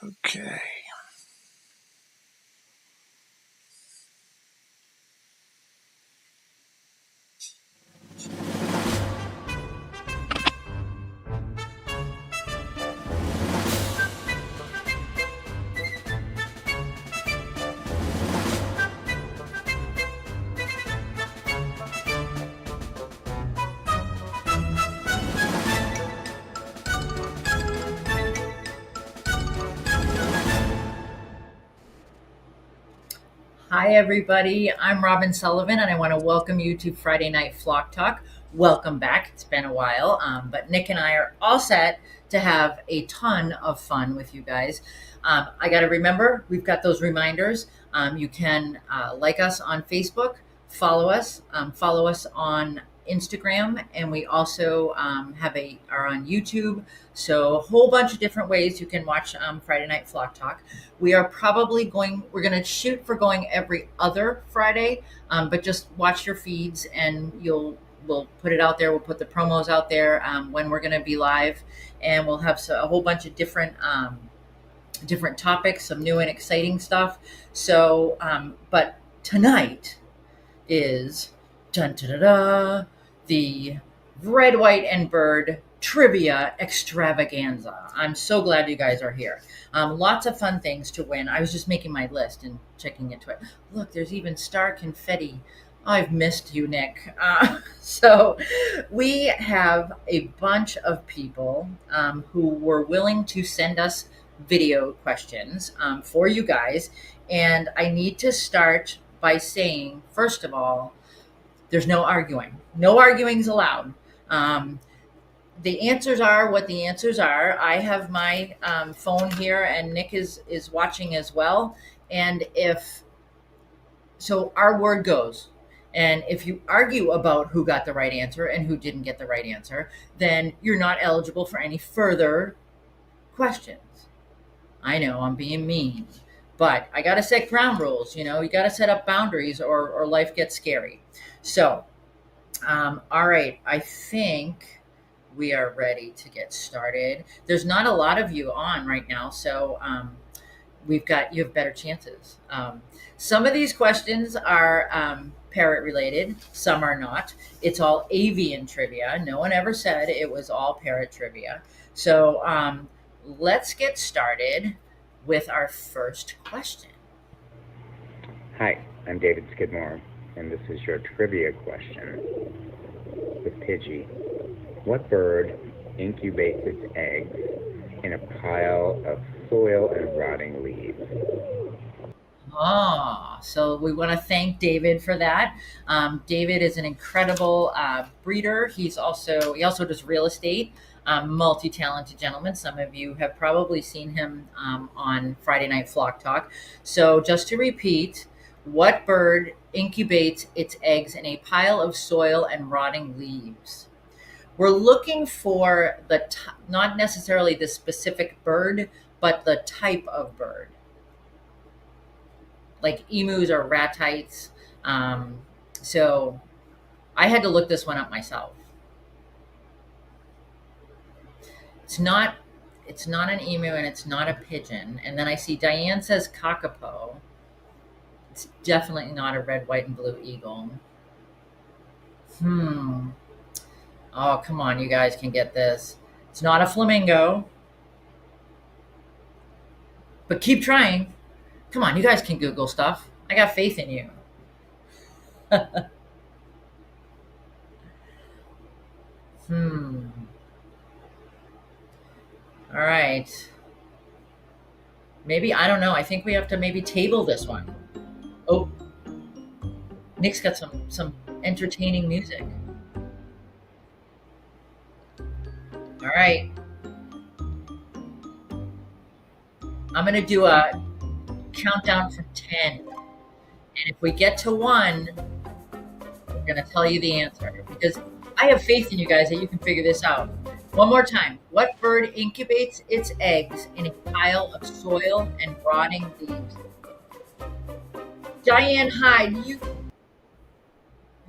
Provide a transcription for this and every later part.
Okay. Hi, everybody. I'm Robin Sullivan, and I want to welcome you to Friday Night Flock Talk. Welcome back. It's been a while, but Nick and I are all set to have a ton of fun with you guys. I got to remember, we've got those reminders. You can like us on Facebook, follow us on Instagram, and we also are on YouTube. So a whole bunch of different ways you can watch Friday Night Flock Talk. We're going to shoot for going every other Friday, but just watch your feeds and we'll put it out there. We'll put the promos out there when we're going to be live, and we'll have a whole bunch of different topics, some new and exciting stuff. So, but tonight is dun, da, da, da, the Red, White, and Bird trivia extravaganza. I'm so glad you guys are here. Lots of fun things to win. I was just making my list and checking into it. Look, there's even star confetti. I've missed you, Nick. So we have a bunch of people who were willing to send us video questions for you guys. And I need to start by saying, first of all, there's no arguing. No arguing is allowed. Um, the answers are what the answers are. I have my phone here, and Nick is watching as well. And if so, our word goes. And if you argue about who got the right answer and who didn't get the right answer, then you're not eligible for any further questions. I know I'm being mean, but I got to set ground rules. You got to set up boundaries, or life gets scary. So, all right, I think we are ready to get started. There's not a lot of you on right now, so you have better chances. Some of these questions are parrot related, some are not. It's all avian trivia. No one ever said it was all parrot trivia. So let's get started with our first question. Hi, I'm David Skidmore, and this is your trivia question with Pidgey. What bird incubates its eggs in a pile of soil and rotting leaves? So we want to thank David for that. David is an incredible breeder. He also does real estate. Multi-talented gentleman. Some of you have probably seen him on Friday Night Flock Talk. So just to repeat, what bird incubates its eggs in a pile of soil and rotting leaves? We're looking for not necessarily the specific bird, but the type of bird, like emus or ratites. So I had to look this one up myself. It's not an emu, and it's not a pigeon. And then I see Diane says kakapo. It's definitely not a red, white, and blue eagle. Oh, come on, you guys can get this. It's not a flamingo. But keep trying. Come on, you guys can Google stuff. I got faith in you. Hmm. All right. Maybe, I don't know. I think we have to maybe table this one. Oh, Nick's got some entertaining music. All right. I'm going to do a countdown from 10. And if we get to 1, I'm going to tell you the answer, because I have faith in you guys that you can figure this out. One more time. What bird incubates its eggs in a pile of soil and rotting leaves? Diane Hyde,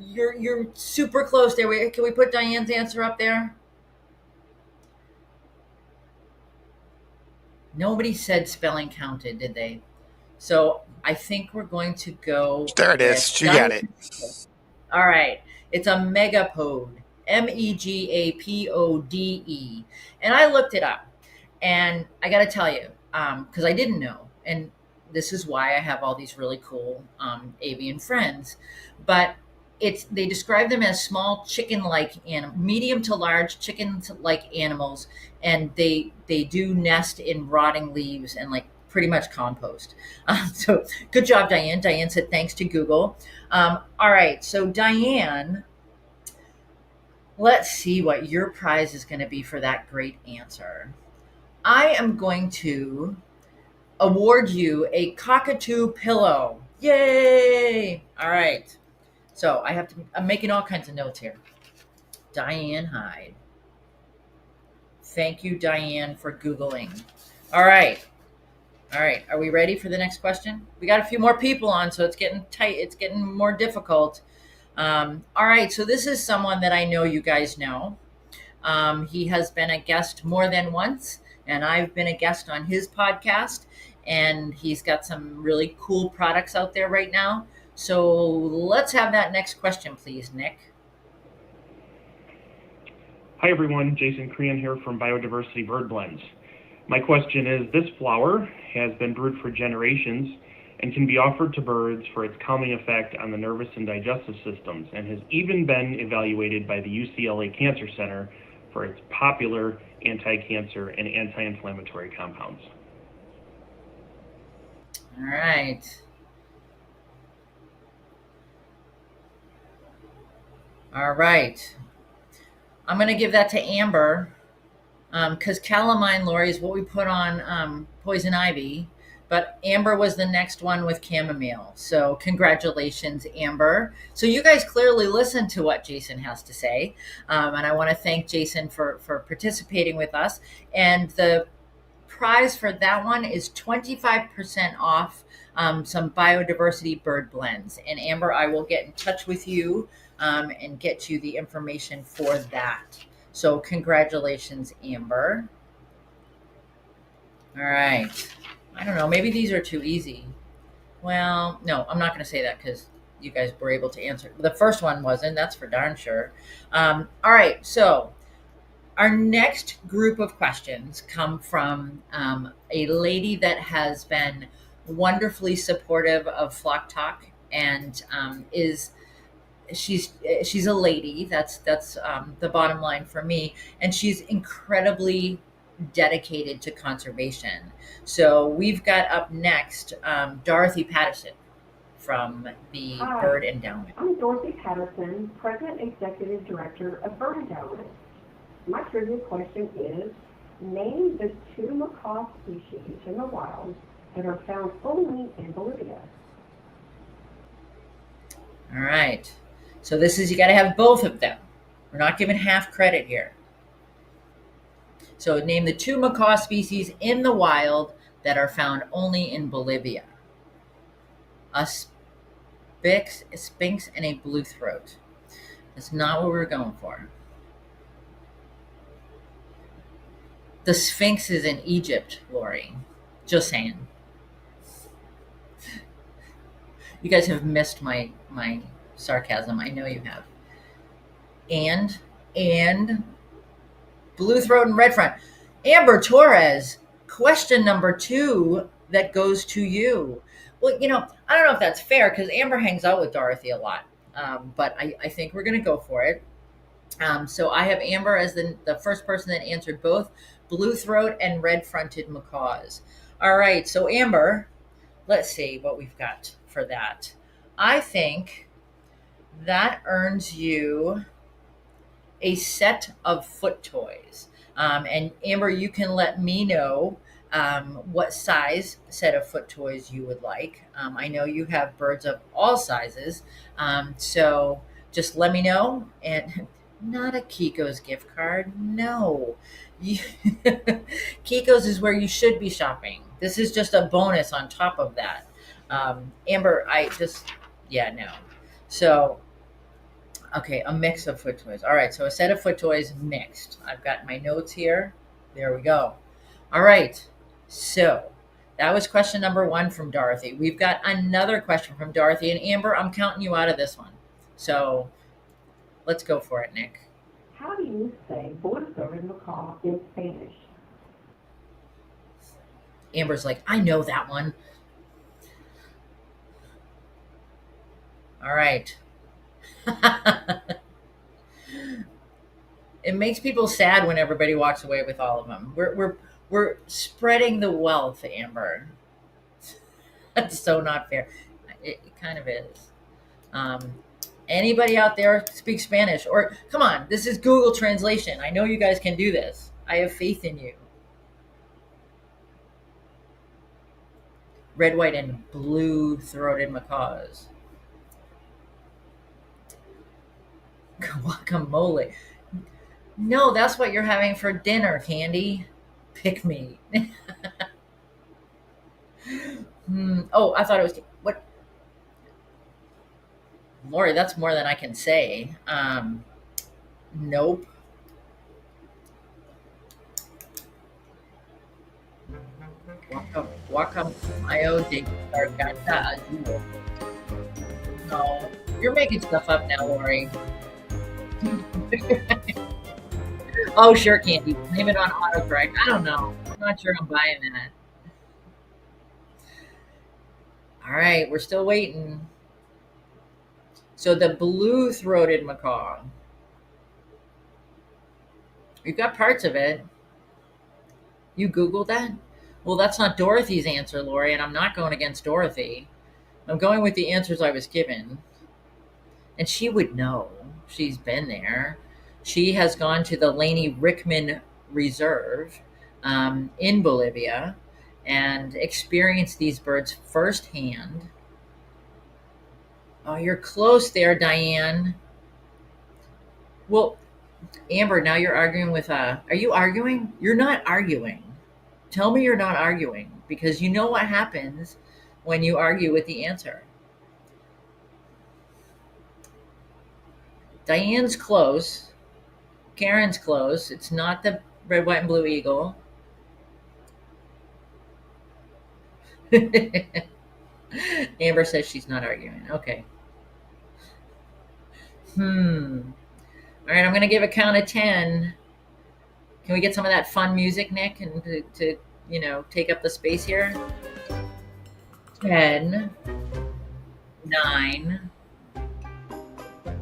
you're super close there. Can we put Diane's answer up there? Nobody said spelling counted, did they? So I think we're going to go There it with is. You got Diane. it. All right. It's a megapode. Megapode. And I looked it up. And I got to tell you, because I didn't know. And this is why I have all these really cool avian friends. But they describe them as small chicken-like medium to large chicken-like animals, and they do nest in rotting leaves and like pretty much compost. So good job, Diane. Diane said thanks to Google. All right, so Diane, let's see what your prize is going to be for that great answer. I am going to award you a cockatoo pillow. Yay! All right. So I'm making all kinds of notes here. Diane Hyde. Thank you, Diane, for Googling. All right. All right. Are we ready for the next question? We got a few more people on, so it's getting tight. It's getting more difficult. All right. So this is someone that I know you guys know. He has been a guest more than once, and I've been a guest on his podcast, and he's got some really cool products out there right now. So let's have that next question, please, Nick. Hi everyone, Jason Crean here from Biodiversity Bird Blends. My question is, this flower has been brewed for generations and can be offered to birds for its calming effect on the nervous and digestive systems, and has even been evaluated by the UCLA Cancer Center for its popular anti-cancer and anti-inflammatory compounds. All right. All right. I'm going to give that to Amber because calamine, Lori, is what we put on poison ivy. But Amber was the next one with chamomile. So congratulations, Amber. So you guys clearly listened to what Jason has to say. And I want to thank Jason for participating with us. And the prize for that one is 25% off some biodiversity bird blends. And Amber, I will get in touch with you and get you the information for that. So congratulations, Amber. All right. I don't know. Maybe these are too easy. Well, no, I'm not going to say that because you guys were able to answer. The first one wasn't. That's for darn sure. All right. So our next group of questions come from a lady that has been wonderfully supportive of Flock Talk and she's a lady. That's the bottom line for me, and she's incredibly dedicated to conservation. So we've got up next Dorothy Patterson from the Hi, Bird Endowment. I'm Dorothy Patterson, President Executive Director of Bird Endowment. My trivia question is, name the two macaw species in the wild that are found only in Bolivia. All right. So this is, you got to have both of them. We're not giving half credit here. So name the two macaw species in the wild that are found only in Bolivia. A sphinx and a blue throat. That's not what we're going for. The sphinx is in Egypt, Lori. Just saying. You guys have missed my sarcasm. I know you have. And blue throat and red front. Amber Torres, question number 2 that goes to you. Well, I don't know if that's fair because Amber hangs out with Dorothy a lot. But I think we're going to go for it. So I have Amber as the first person that answered both blue throat and red fronted macaws. All right. So Amber, let's see what we've got for that. I think that earns you a set of foot toys. And Amber, you can let me know what size set of foot toys you would like. I know you have birds of all sizes. So just let me know. And not a Kiko's gift card. No. Kiko's is where you should be shopping. This is just a bonus on top of that. Amber, no. So, okay, a mix of foot toys. All right, so a set of foot toys mixed. I've got my notes here. There we go. All right, So that was question number 1 from Dorothy. We've got another question from Dorothy, and Amber, I'm counting you out of this one. So let's go for it, Nick. How do you say blue-throated macaw in Spanish? Amber's like, I know that one. All right. It makes people sad when everybody walks away with all of them. We're spreading the wealth, Amber. That's so not fair. It kind of is. Um, Anybody out there speak Spanish? Or come on, this is Google Translation. I know you guys can do this. I have faith in you. Red, white, and blue-throated macaws. Guacamole. No, that's what you're having for dinner, Candy. Pick me. Oh, I thought it was what? Lori, that's more than I can say. Nope. Guacamayo de garganta azul. No, you're making stuff up now, Lori. Oh, sure, Candy. Blame it on autocorrect. I don't know. I'm not sure I'm buying that. All right, we're still waiting. So the blue-throated macaw. We've got parts of it. You Googled that? Well, that's not Dorothy's answer, Lori, and I'm not going against Dorothy. I'm going with the answers I was given. And she would know. She's been there. She has gone to the Laney Rickman Reserve in Bolivia and experienced these birds firsthand. Oh, you're close there, Diane. Well, Amber, now you're arguing with, are you arguing? You're not arguing. Tell me you're not arguing, because you know what happens when you argue with the answer. Diane's close. Karen's close. It's not the red, white, and blue eagle. Amber says she's not arguing. Okay. All right, I'm going to give a count of 10. Can we get some of that fun music, Nick, and to take up the space here? 10, 9,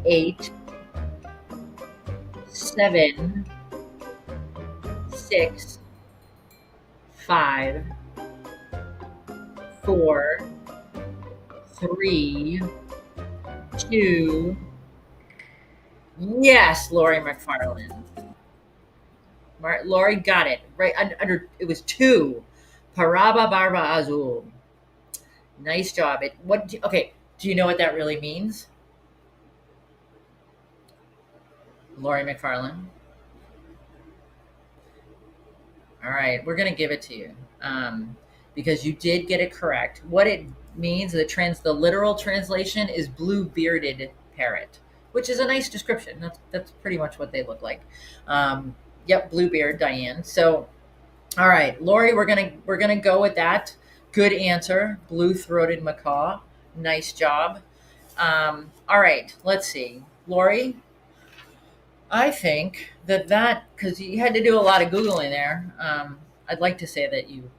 8, 7, 6, 5, 4, 3, 2. Yes, Lori McFarland. Lori got it right under. It was 2. Paraba Barba Azul. Nice job. Okay? Do you know what that really means, Lori McFarland? All right, we're gonna give it to you because you did get it correct. What it means, the literal translation is blue-bearded parrot, which is a nice description. That's pretty much what they look like. Yep, Bluebeard, Diane. So, all right, Lori, we're gonna go with that. Good answer, blue-throated macaw. Nice job. All right, let's see, Lori. I think that because you had to do a lot of Googling there. I'd like to say that you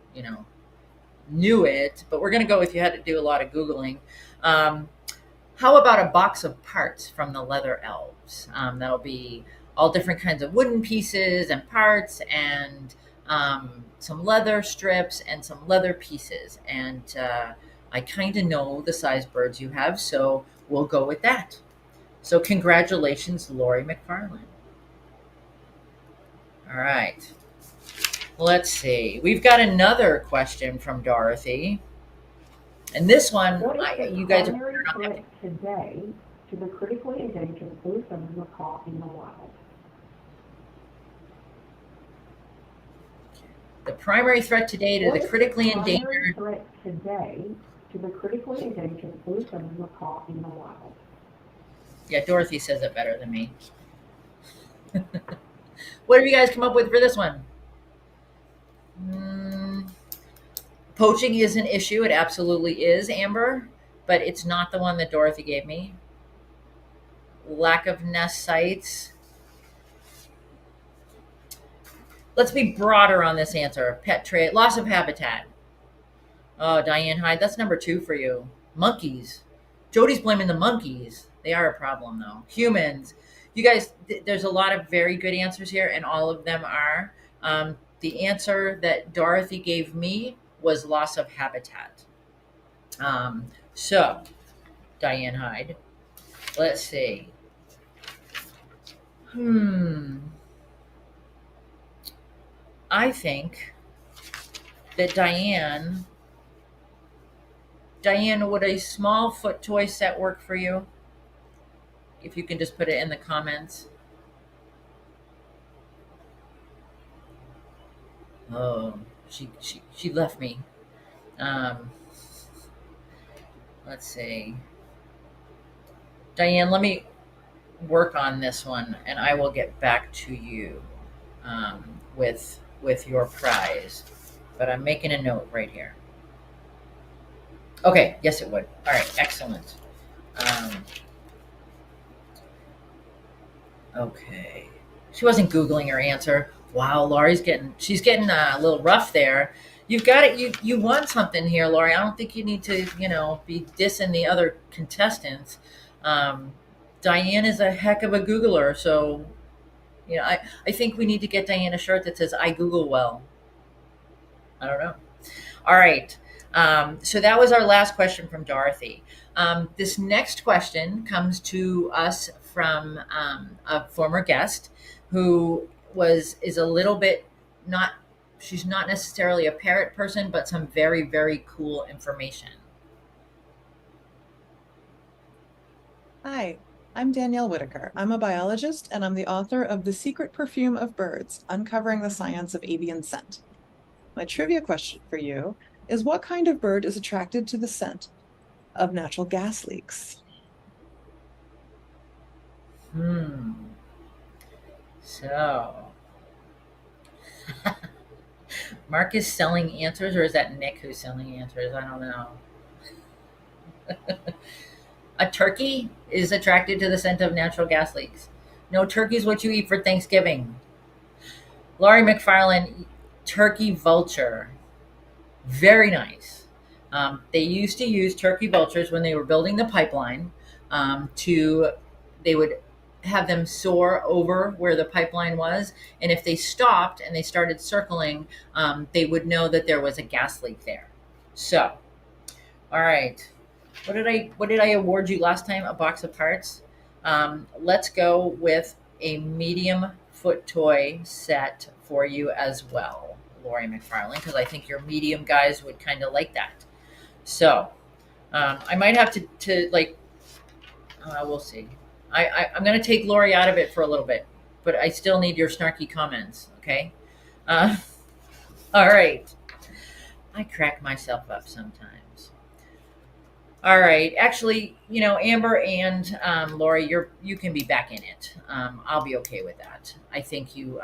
knew it, but we're gonna go with you had to do a lot of Googling. How about a box of parts from the Leather Elves? That'll be all different kinds of wooden pieces and parts and some leather strips and some leather pieces. And I kind of know the size birds you have, so we'll go with that. So congratulations, Lori McFarland. All right. Let's see. We've got another question from Dorothy. And this one, you guys are primary threat today to the critically endangered blue-throated macaw in the wild? The primary threat today to the critically endangered. Primary threat today to the critically endangered blue-throated macaw in the wild? Yeah, Dorothy says it better than me. What have you guys come up with for this one? Poaching is an issue. It absolutely is, Amber, but it's not the one that Dorothy gave me. Lack of nest sites. Let's be broader on this answer. Pet trade, loss of habitat. Oh, Diane Hyde, that's number 2 for you. Monkeys. Jody's blaming the monkeys. They are a problem, though. Humans. You guys, there's a lot of very good answers here, and all of them are. The answer that Dorothy gave me was loss of habitat. So, Diane Hyde, let's see. I think that Diane, would a small foot toy set work for you? If you can just put it in the comments. Oh, she left me. Let's see. Diane, let me work on this one, and I will get back to you with your prize. But I'm making a note right here. Okay, yes, it would. All right, excellent. Okay, she wasn't Googling her answer. Wow, she's getting a little rough there. You've got it. You won something here, Laurie. I don't think you need to, be dissing the other contestants. Diane is a heck of a Googler, so I think we need to get Diane a shirt that says "I Google well." I don't know. All right. So that was our last question from Dorothy. This next question comes to us from a former guest who is a little bit she's not necessarily a parrot person, but some very, very cool information. Hi, I'm Danielle Whitaker. I'm a biologist and I'm the author of The Secret Perfume of Birds, Uncovering the Science of Avian Scent. My trivia question for you is, what kind of bird is attracted to the scent of natural gas leaks? So, Mark is selling answers, or is that Nick who's selling answers? I don't know. A turkey is attracted to the scent of natural gas leaks. No, turkey's what you eat for Thanksgiving. Laurie McFarland, turkey vulture. Very nice. They used to use turkey vultures when they were building the pipeline. They would have them soar over where the pipeline was, and if they stopped and they started circling, they would know that there was a gas leak there. So, all right. What did I award you last time? A box of parts. Let's go with a medium foot toy set for you as well, Laurie McFarland, because I think your medium guys would kind of like that. So I might have to we'll see. I'm going to take Laurie out of it for a little bit, but I still need your snarky comments. Okay. All right. I crack myself up sometimes. All right. Actually, Amber and Laurie, you can be back in it. I'll be okay with that. I think you're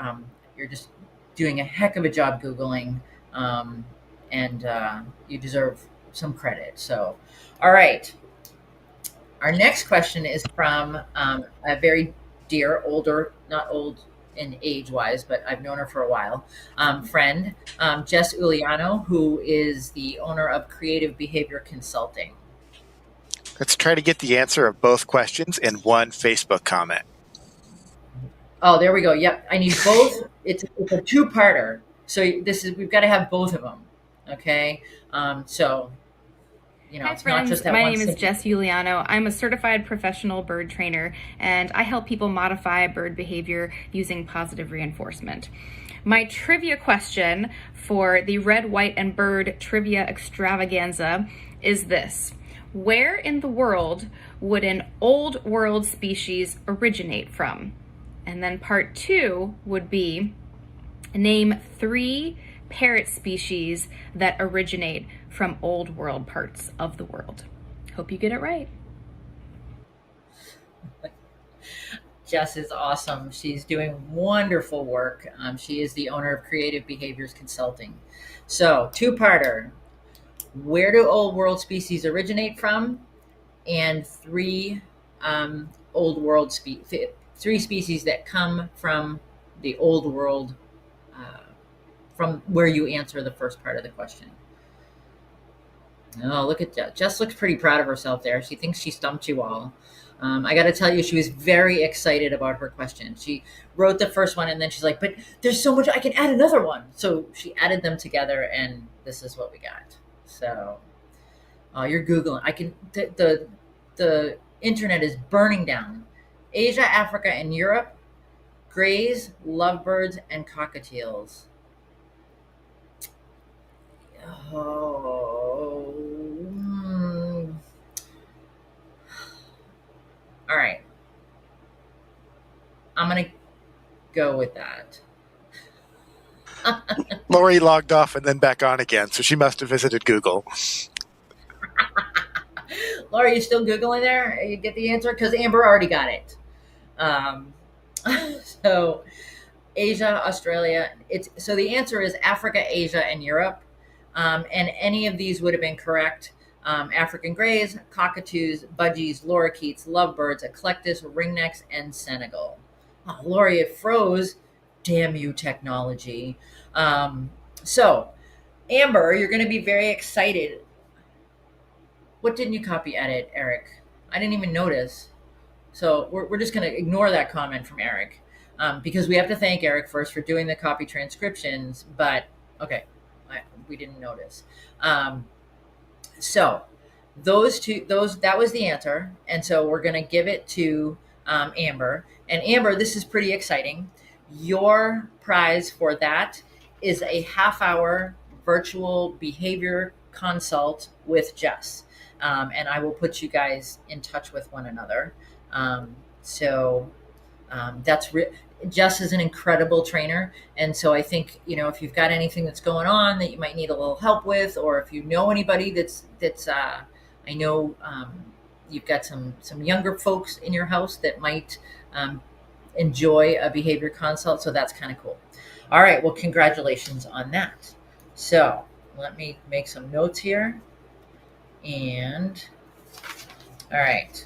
just doing a heck of a job Googling, and you deserve some credit. So, all right. Our next question is from a very dear, older, not old in age-wise, but I've known her for a while, friend, Jess Uliano, who is the owner of Creative Behavior Consulting. Let's try to get the answer of both questions in one Facebook comment. Oh, there we go. Yep, I need both. It's a two-parter, so we've got to have both of them. Okay, so. Hi it's friends, not just that my one name is signal. Jess Uliano. I'm a certified professional bird trainer, and I help people modify bird behavior using positive reinforcement. My trivia question for the Red, White, and Bird Trivia Extravaganza is this. Where in the world would an old world species originate from? And then part 2 would be, name 3 parrot species that originate from old world parts of the world. Hope you get it right. Jess is awesome. She's doing wonderful work. She is the owner of Creative Behaviors Consulting. So, two-parter. Where do old world species originate from? And three old world three species that come from the old world, from where you answer the first part of the question. Oh, look at Jess. Jess looks pretty proud of herself there. She thinks she stumped you all. I got to tell you, she was very excited about her question. She wrote the first one, and then she's like, but there's so much, I can add another one. So she added them together, and this is what we got. So you're Googling. The internet is burning down. Asia, Africa, and Europe, grays, lovebirds, and cockatiels. Oh. All right. I'm going to go with that. Lori logged off and then back on again, so she must have visited Google. Laura, you still Googling there? You get the answer? Because Amber already got it. So Asia, Australia. So the answer is Africa, Asia, and Europe. And any of these would have been correct. African greys, cockatoos, budgies, lorikeets, lovebirds, eclectus, ringnecks, and Senegal. Oh, Lori, it froze. Damn you, technology. So, Amber, you're going to be very excited. What didn't you copy edit, Eric? I didn't even notice. So we're just going to ignore that comment from Eric, because we have to thank Eric first for doing the copy transcriptions. But okay, we didn't notice. So that was the answer. And so we're going to give it to Amber. And Amber, this is pretty exciting. Your prize for that is a half-hour virtual behavior consult with Jess. And I will put you guys in touch with one another. Jess is an incredible trainer. And so I think, if you've got anything that's going on that you might need a little help with, or if you know anybody I know you've got some younger folks in your house that might enjoy a behavior consult. So that's kind of cool. All right. Well, congratulations on that. So let me make some notes here. And all right.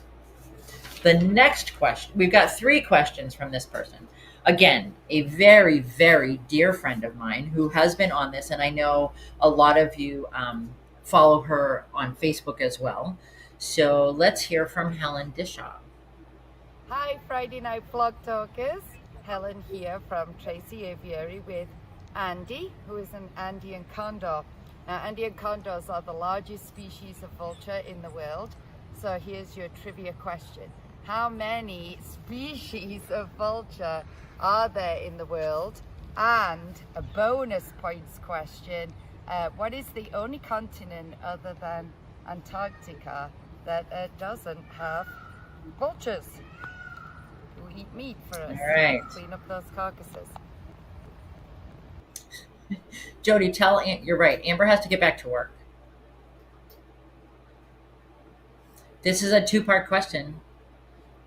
The next question, we've got 3 questions from this person. Again, a very, very dear friend of mine who has been on this, and I know a lot of you follow her on Facebook as well. So let's hear from Helen Dishaw. Hi, Friday Night Vlog Talkers. Helen here from Tracy Aviary with Andy, who is an Andean condor. Now, Andean condors are the largest species of vulture in the world. So here's your trivia question. How many species of vulture are there in the world? And a bonus points question, what is the only continent other than Antarctica that doesn't have vultures who eat meat for us? All right. Clean up those carcasses. Jody, you're right. Amber has to get back to work. This is a 2-part question.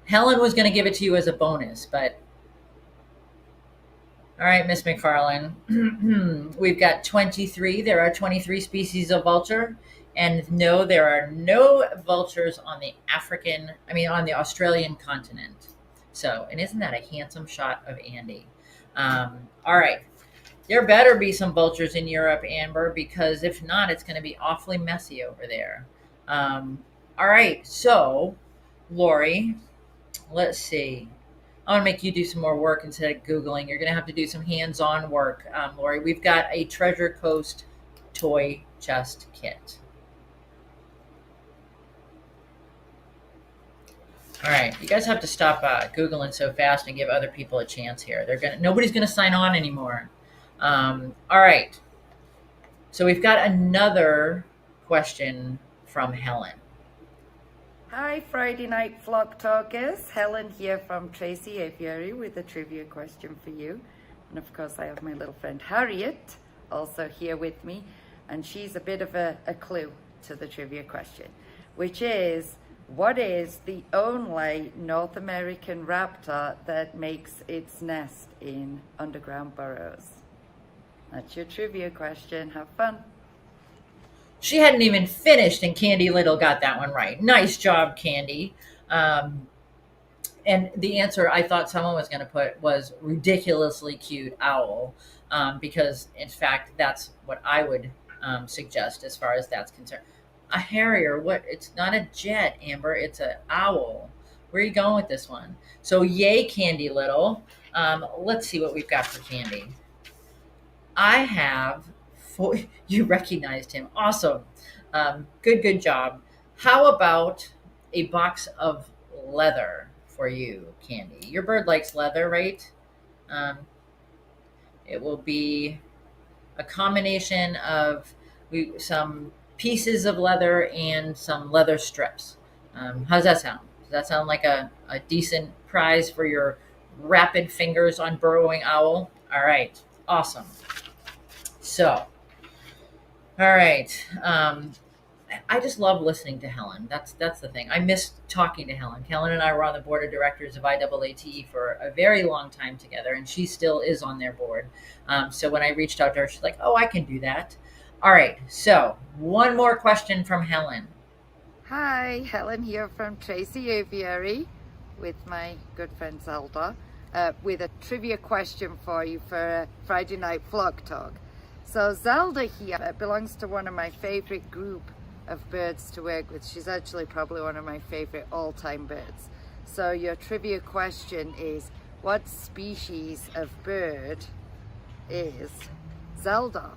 Helen was going to give it to you as a bonus, but all right, Miss McFarlane, we've got 23. There are 23 species of vulture, and no, there are no vultures on the Australian continent. So, and isn't that a handsome shot of Andy? All right. There better be some vultures in Europe, Amber, because if not, it's going to be awfully messy over there. All right. So, Lori, let's see. I want to make you do some more work instead of Googling. You're going to have to do some hands-on work, Lori. We've got a Treasure Coast toy chest kit. All right, you guys have to stop Googling so fast and give other people a chance here. Nobody's going to sign on anymore. All right. So we've got another question from Helen. Hi, Friday Night Vlog Talkers. Helen here from Tracy Aviary with a trivia question for you. And of course, I have my little friend Harriet also here with me. And she's a bit of a clue to the trivia question, which is, what is the only North American raptor that makes its nest in underground burrows? That's your trivia question. Have fun. She hadn't even finished, and Candy Little got that one right. Nice job, Candy. And the answer I thought someone was going to put was ridiculously cute owl, because in fact that's what I would suggest as far as that's concerned. A harrier? What? It's not a jet, Amber. It's an owl. Where are you going with this one? So yay, Candy Little. Let's see what we've got for Candy. I have you recognized him. Awesome. Good job. How about a box of leather for you, Candy? Your bird likes leather, right? It will be a combination of some pieces of leather and some leather strips. How's that sound? Does that sound like a decent prize for your rapid fingers on burrowing owl? All right. Awesome. So, all right. I just love listening to Helen. That's the thing. I miss talking to Helen. Helen and I were on the board of directors of IAATE for a very long time together, and she still is on their board. So when I reached out to her, she's like, "Oh, I can do that." All right. So one more question from Helen. Hi, Helen here from Tracy Aviary with my good friend Zelda with a trivia question for you for Friday Night Flock Talk. So Zelda here belongs to one of my favorite group of birds to work with. She's actually probably one of my favorite all-time birds. So your trivia question is, what species of bird is Zelda?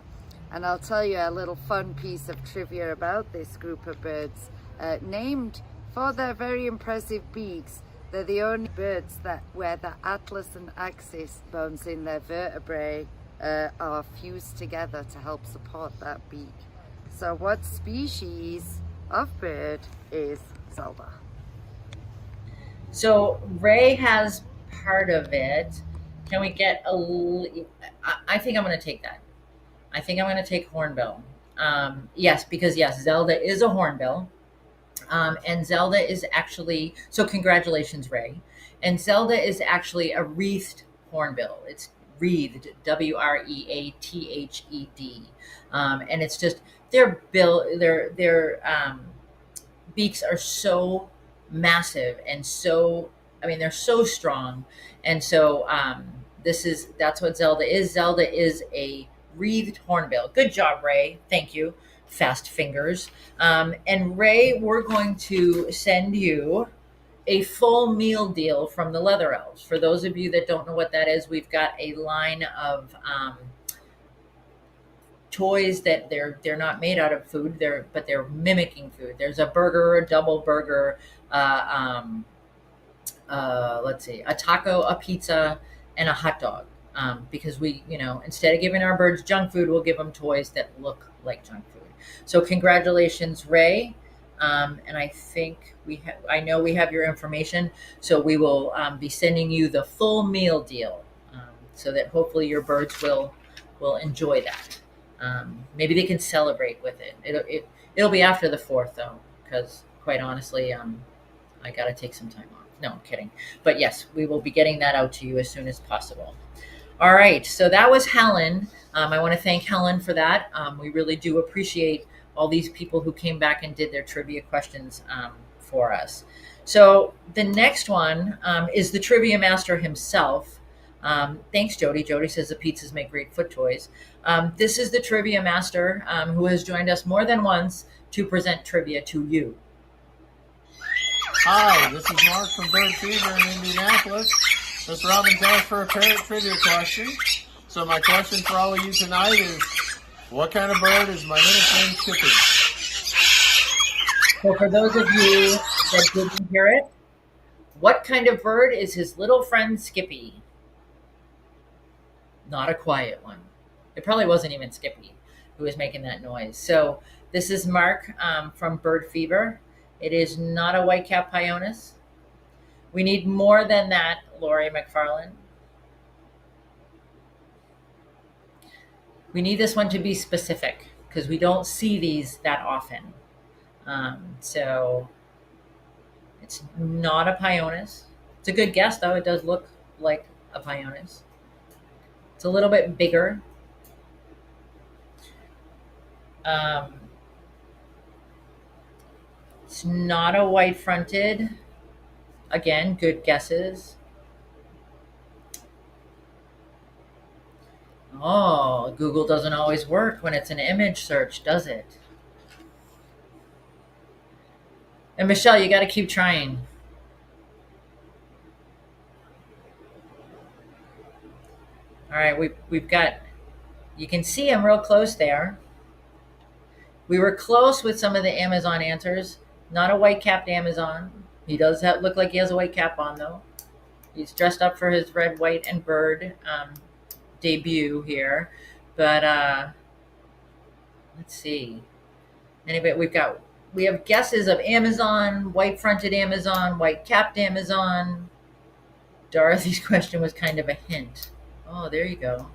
And I'll tell you a little fun piece of trivia about this group of birds. Named for their very impressive beaks, they're the only birds that where the atlas and axis bones in their vertebrae are fused together to help support that beak. So what species of bird is Zelda? So Ray has part of it. Can we get I think I'm going to take that. I think I'm going to take hornbill. Yes, because yes, Zelda is a hornbill. And Zelda is actually, so congratulations, Ray. And Zelda is actually a wreathed hornbill. It's wreathed, W-R-E-A-T-H-E-D. And it's just, their beaks are so massive and so, I mean, they're so strong. And so that's what Zelda is. Zelda is a wreathed hornbill. Good job, Ray. Thank you. Fast fingers. And Ray, we're going to send you a full meal deal from the Leather Elves. For those of you that don't know what that is, we've got a line of toys that they're not made out of food, but they're mimicking food. There's a burger, a double burger, let's see, a taco, a pizza, and a hot dog. Because we, instead of giving our birds junk food, we'll give them toys that look like junk food. So congratulations, Ray. And I think I know we have your information, so we will be sending you the full meal deal, so that hopefully your birds will enjoy that. Maybe they can celebrate with it. It'll be after the 4th though, because quite honestly, I got to take some time off. No, I'm kidding. But yes, we will be getting that out to you as soon as possible. All right, so that was Helen. I want to thank Helen for that. We really do appreciate all these people who came back and did their trivia questions for us. So the next one is the trivia master himself. Thanks, Jody. Jody says the pizzas make great foot toys. This is the trivia master who has joined us more than once to present trivia to you. Hi, this is Mark from Bird Fever in Indianapolis. Miss Robbins asked for a parrot trivia question. So my question for all of you tonight is, what kind of bird is my little friend Skippy? So for those of you that didn't hear it, what kind of bird is his little friend Skippy? Not a quiet one. It probably wasn't even Skippy who was making that noise. So this is Mark from Bird Fever. It is not a white-capped pyonis. We need more than that, Lori McFarland. We need this one to be specific because we don't see these that often. So it's not a pyonis. It's a good guess, though. It does look like a pyonis. It's a little bit bigger. It's not a white-fronted. Again, good guesses. Oh, Google doesn't always work when it's an image search, does it? And Michelle, you got to keep trying. All right, we've got, you can see him real close there. We were close with some of the Amazon answers. Not a white-capped Amazon. He does look like he has a white cap on, though. He's dressed up for his red, white, and bird debut here. But let's see. Anyway, we have guesses of Amazon, white-fronted Amazon, white-capped Amazon. Dorothy's question was kind of a hint. Oh, there you go.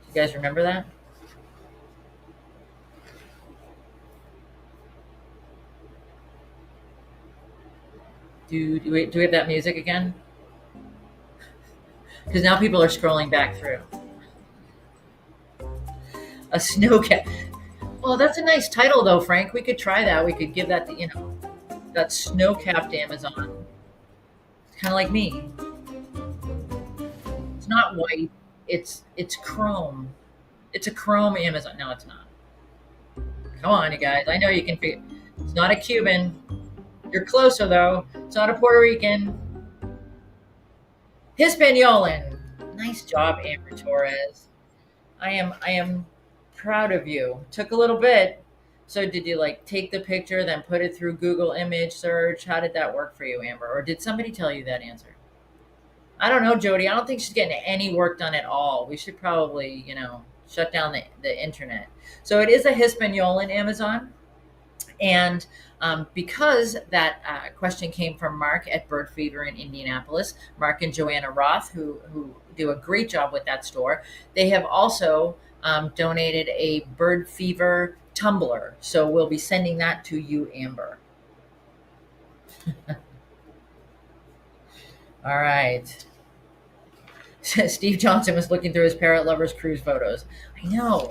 You guys remember that? Do we have that music again? Because now people are scrolling back through. A snowcat. Well, that's a nice title, though, Frank. We could try that. We could give that to, that snow-capped Amazon. It's kind of like me. It's not white. It's chrome. It's a chrome Amazon. No, it's not. Come on, you guys. I know you can figure. It's not a Cuban. You're closer, though. It's not a Puerto Rican. Hispaniolan. Nice job, Amber Torres. I am proud of you. Took a little bit. So did you take the picture, then put it through Google image search? How did that work for you, Amber? Or did somebody tell you that answer? I don't know, Jody. I don't think she's getting any work done at all. We should probably, shut down the internet. So it is a Hispaniolan Amazon. And because that question came from Mark at Bird Fever in Indianapolis, Mark and Joanna Roth, who do a great job with that store, they have also donated a Bird Fever tumbler. So we'll be sending that to you, Amber. All right. Steve Johnson was looking through his Parrot Lovers Cruise photos. I know.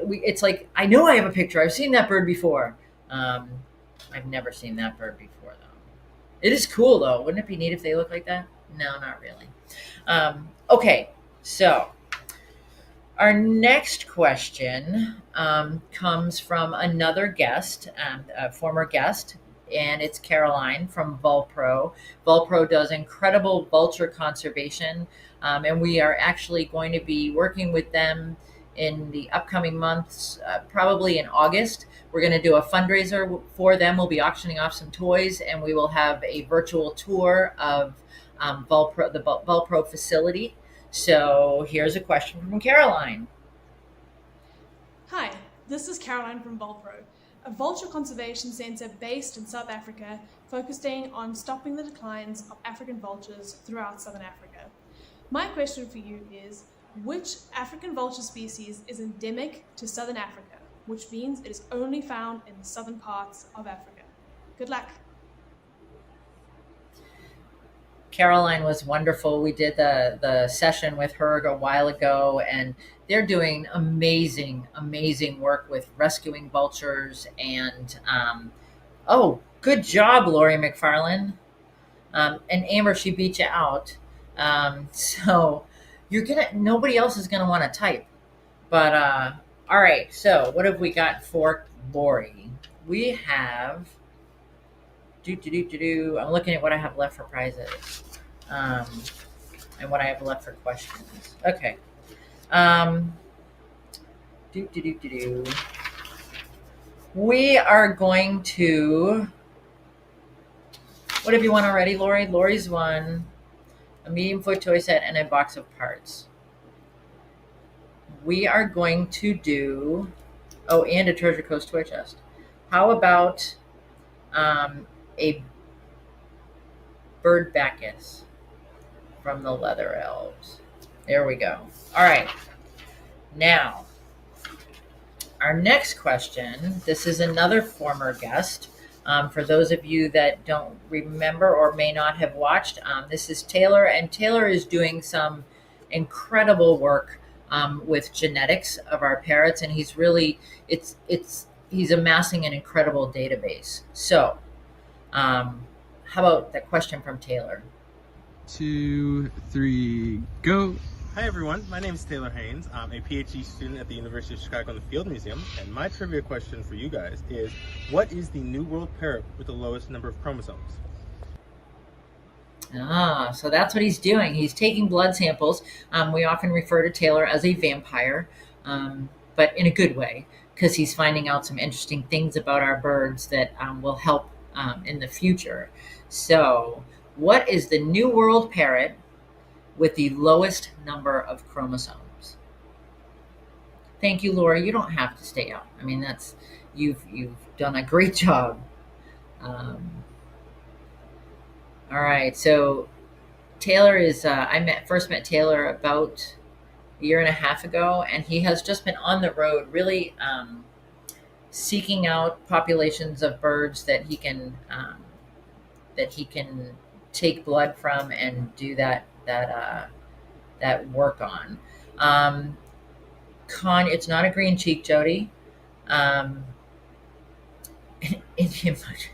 It's like, I know I have a picture. I've seen that bird before. I've never seen that bird before, though. It is cool, though. Wouldn't it be neat if they looked like that? No, not really. Okay, so our next question comes from another guest, a former guest, and it's Caroline from Vulpro. Vulpro does incredible vulture conservation, and we are actually going to be working with them in the upcoming months, probably in August. We're going to do a fundraiser for them. We'll be auctioning off some toys, and we will have a virtual tour of the Vulpro facility. So here's a question from Caroline. Hi, this is Caroline from Vulpro, a vulture conservation centre based in South Africa, focusing on stopping the declines of African vultures throughout Southern Africa. My question for you is, which African vulture species is endemic to Southern Africa, which means it is only found in the southern parts of Africa? Good luck. Caroline was wonderful. We did the session with her a while ago, and they're doing amazing work with rescuing vultures. And good job, Lori McFarlane. And Amber, she beat you out. So nobody else is gonna want to type. But all right. So what have we got for Lori? We have. I'm looking at what I have left for prizes, and what I have left for questions. Okay. We are going to. What have you won already, Lori? Lori's won a medium foot toy set and a box of parts. We are going to do. Oh, and a Treasure Coast toy chest. How about a bird Bacchus from the Leather Elves? There we go. All right. Now, our next question. This is another former guest. For those of you that don't remember or may not have watched, this is Taylor, and Taylor is doing some incredible work with genetics of our parrots, and he's really he's amassing an incredible database. So, how about that question from Taylor? 2, 3, go. Hi everyone, my name is Taylor Haynes. I'm a PhD student at the University of Chicago in the Field Museum, and my trivia question for you guys is, what is the New World parrot with the lowest number of chromosomes? So that's what he's doing. He's taking blood samples. We often refer to Taylor as a vampire, but in a good way, because he's finding out some interesting things about our birds that will help in the future. So, what is the New World parrot with the lowest number of chromosomes? Thank you, Laura. You don't have to stay out. I mean, that's you've done a great job. All right, so Taylor is. I first met Taylor about a year and a half ago, and he has just been on the road, really seeking out populations of birds that he can take blood from and do that work on. It's not a green cheek, Jody. Indian mustard.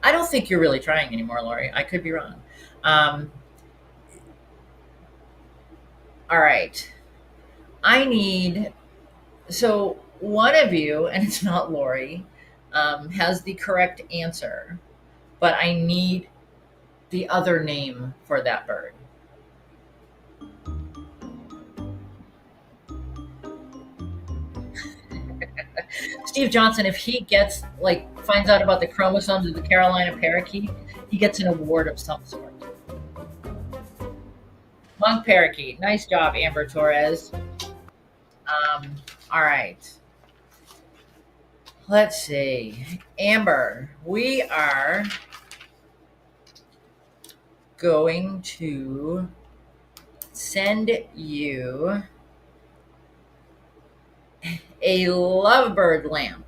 I don't think you're really trying anymore, Lori. I could be wrong. All right. So one of you, and it's not Lori, has the correct answer, but I need the other name for that bird. Steve Johnson, if he finds out about the chromosomes of the Carolina parakeet, he gets an award of some sort. Monk parakeet. Nice job, Amber Torres. All right. Let's see. Amber, we are going to send you a lovebird lamp.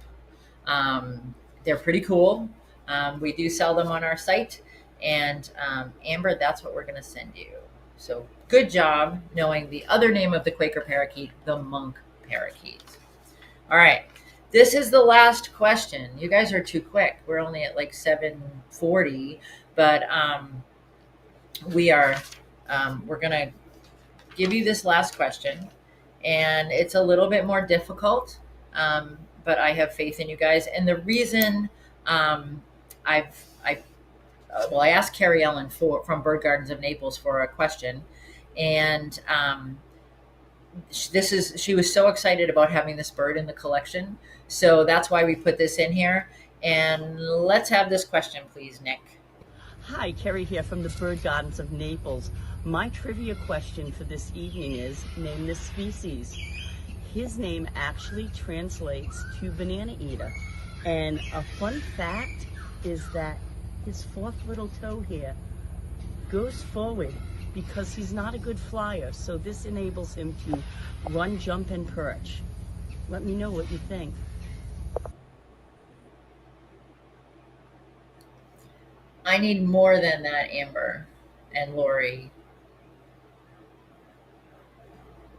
They're pretty cool. We do sell them on our site. And Amber, that's what we're going to send you. So good job knowing the other name of the Quaker parakeet, the monk parakeet. All right. This is the last question. You guys are too quick. We're only at like 7:40, but we're going to give you this last question, and it's a little bit more difficult, but I have faith in you guys. And the reason I asked Carrie Ellen from Bird Gardens of Naples for a question, and she was so excited about having this bird in the collection, so that's why we put this in here. And let's have this question, please, Nick. Hi, Carrie here from the Bird Gardens of Naples. My trivia question for this evening is, name this species. His name actually translates to banana eater. And a fun fact is that his fourth little toe here goes forward because he's not a good flyer. So this enables him to run, jump, and perch. Let me know what you think. I need more than that, Amber and Lori.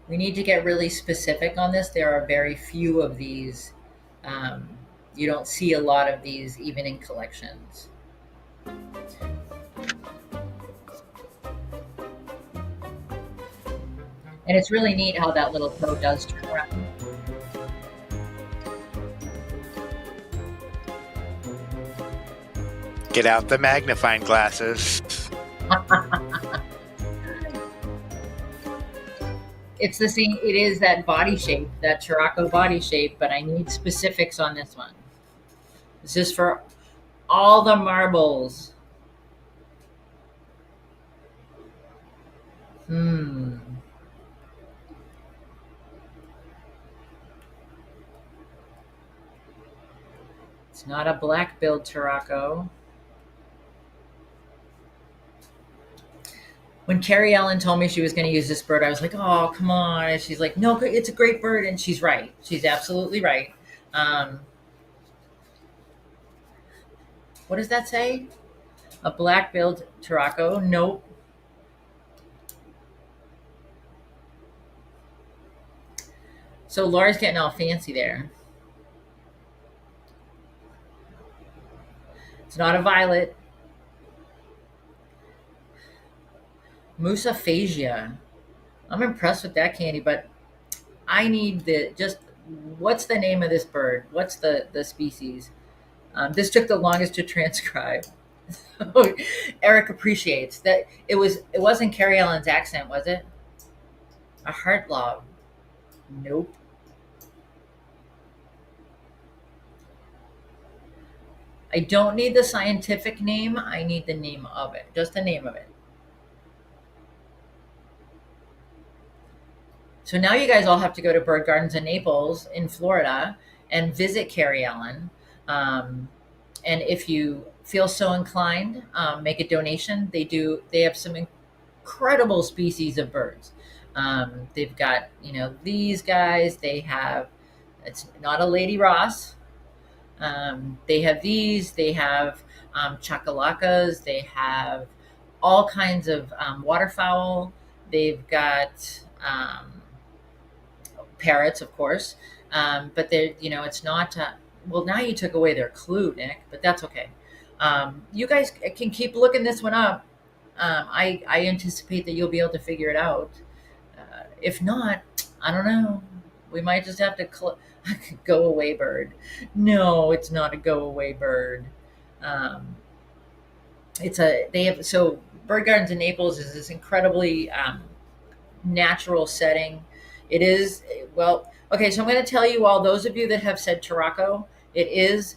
We need to get really specific on this. There are very few of these. You don't see a lot of these even in collections. And it's really neat how that little toe does turn around. Get out the magnifying glasses. It's the same. It is that body shape, that Chiraco body shape, but I need specifics on this one. This is for all the marbles. It's not a black-billed Chiraco. When Carrie Ellen told me she was going to use this bird, I was like, oh, come on. And she's like, no, it's a great bird. And she's right. She's absolutely right. What does that say? A black-billed Chiraco? Nope. So Laura's getting all fancy there. It's not a violet. Musaphasia. I'm impressed with that, Candy, but I need what's the name of this bird? What's the species? This took the longest to transcribe. Eric appreciates that it wasn't Carrie Ellen's accent, was it? A heart lob. Nope. I don't need the scientific name. I need the name of it. Just the name of it. So now you guys all have to go to Bird Gardens in Naples in Florida and visit Carrie Ellen. And if you feel so inclined, make a donation. They have some incredible species of birds. They've got, these guys, it's not a Lady Ross. They have these, they have chakalacas, they have all kinds of waterfowl. They've got parrots, of course, but it's not, well, now you took away their clue, Nick, but that's okay. You guys can keep looking this one up. I anticipate that you'll be able to figure it out. If not, I don't know. We might just have to go away bird. No, it's not a go away bird. So Bird Gardens in Naples is this incredibly natural setting. It is, well, okay, so I'm going to tell you all, those of you that have said Turako, it is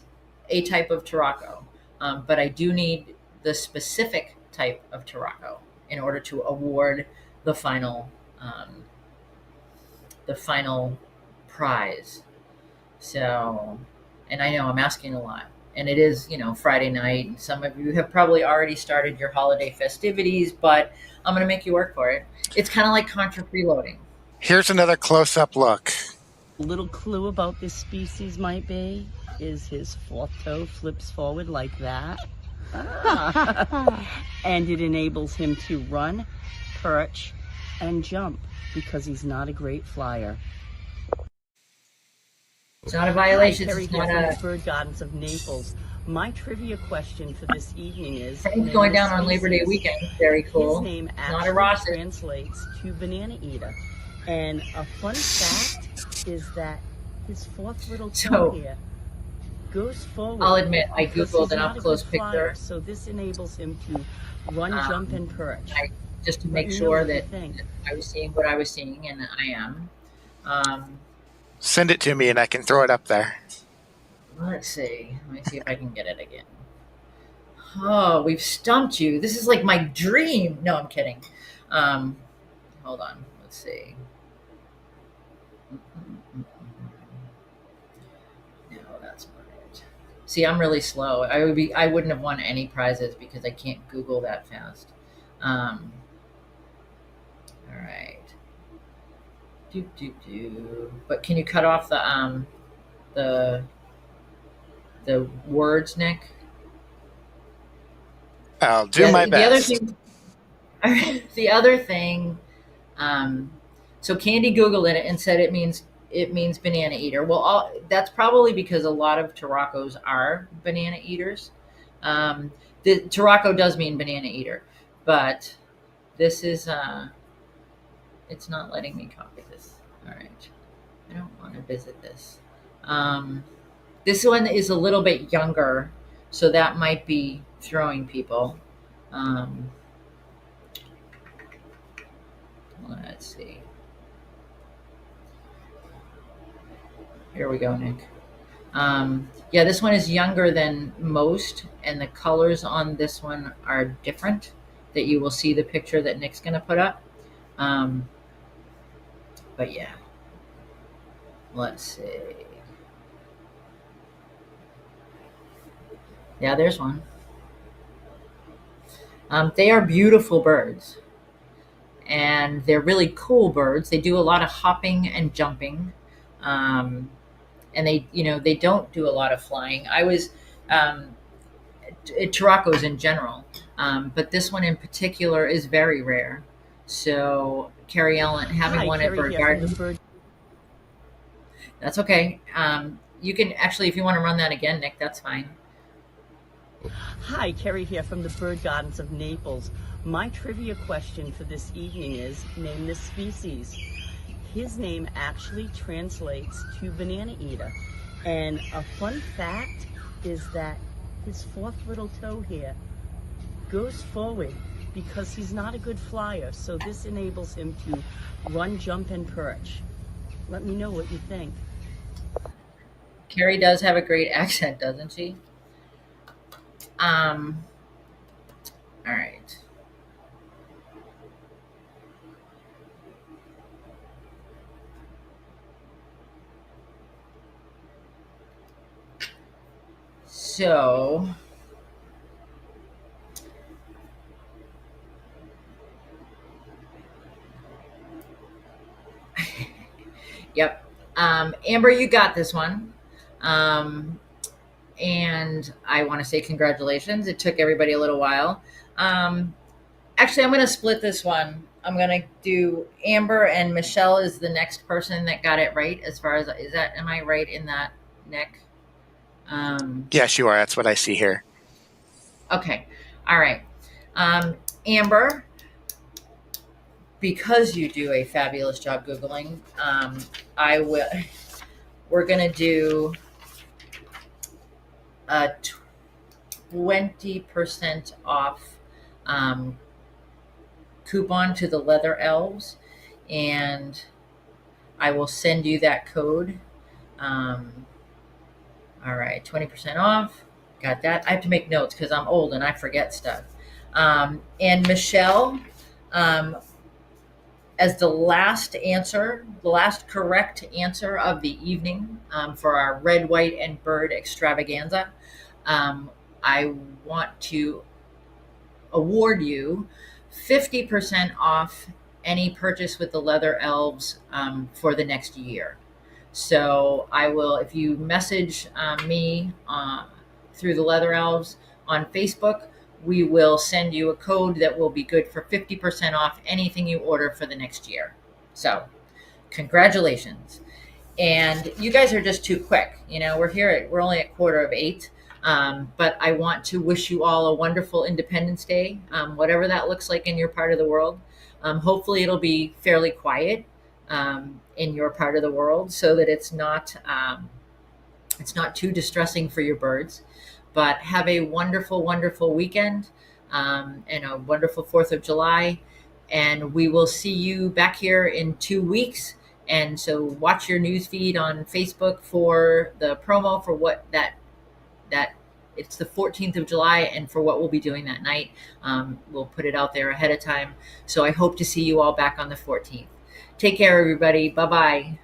a type of Turako, but I do need the specific type of Turako in order to award the final prize. So, and I know I'm asking a lot, and it is, Friday night, and some of you have probably already started your holiday festivities, but I'm going to make you work for it. It's kind of like contra freeloading. Here's another close-up look. A little clue about this species might be is his fourth toe flips forward like that. And it enables him to run, perch, and jump because he's not a great flyer. It's not a violation. Hi, it's not a Bird Gardens of Naples. My trivia question for this evening is going down on Labor Day weekend. Very cool. His name not a Ross. Translates to banana eater. And a fun fact is that his fourth little toe here goes forward. I'll admit, I Googled an up-close picture. So this enables him to run, jump, and perch. Just to make sure that I was seeing what I was seeing, and I am. Send it to me and I can throw it up there. Let's see. Let me see if I can get it again. Oh, we've stumped you. This is like my dream. No, I'm kidding. Hold on. Let's see. No, that's not it. See, I'm really slow. I wouldn't have won any prizes because I can't Google that fast. All right. But can you cut off the words, Nick? I'll do my best. The other thing, so Candy Googled it and said it means banana eater. Well, that's probably because a lot of Turakos are banana eaters. The Turako does mean banana eater, but this is it's not letting me copy this. All right, I don't want to visit this. This one is a little bit younger, so that might be throwing people. Let's see. Here we go, Nick. Yeah, this one is younger than most, and the colors on this one are different. That you will see the picture that Nick's going to put up. But yeah, let's see. Yeah, there's one. They are beautiful birds, and they're really cool birds. They do a lot of hopping and jumping, and they don't do a lot of flying. I was Turakos in general, but this one in particular is very rare. So Carrie Ellen having one at Bird Garden. That's okay. You can actually, if you want to run that again, Nick, that's fine. Hi, Kerry here from the Bird Gardens of Naples. My trivia question for this evening is, name this species. His name actually translates to banana eater. And a fun fact is that his fourth little toe here goes forward because he's not a good flyer, so this enables him to run, jump, and perch. Let me know what you think. Carrie does have a great accent, doesn't she? All right. So, yep. Amber, you got this one. And I want to say congratulations. It took everybody a little while. Actually, I'm going to split this one. I'm going to do Amber, and Michelle is the next person that got it right. As far as, am I right in that, Nick? Yes, you are. That's what I see here. Okay. All right. Amber, because you do a fabulous job Googling, we're going to do a 20% off coupon to the Leather Elves, and I will send you that code. All right, 20% off. Got that. I have to make notes because I'm old and I forget stuff. And Michelle, as the last answer, the last correct answer of the evening for our red, white, and bird extravaganza, I want to award you 50% off any purchase with the Leather Elves for the next year. So I will, if you message me through the Leather Elves on Facebook, we will send you a code that will be good for 50% off anything you order for the next year. So congratulations. And you guys are just too quick. You know, we're only at 7:45. But I want to wish you all a wonderful Independence Day, whatever that looks like in your part of the world. Hopefully it'll be fairly quiet in your part of the world so that it's not too distressing for your birds. But have a wonderful, wonderful weekend and a wonderful 4th of July. And we will see you back here in 2 weeks. And so watch your news feed on Facebook for the promo for what that it's the 14th of July and for what we'll be doing that night. We'll put it out there ahead of time. So I hope to see you all back on the 14th. Take care, everybody. Bye-bye.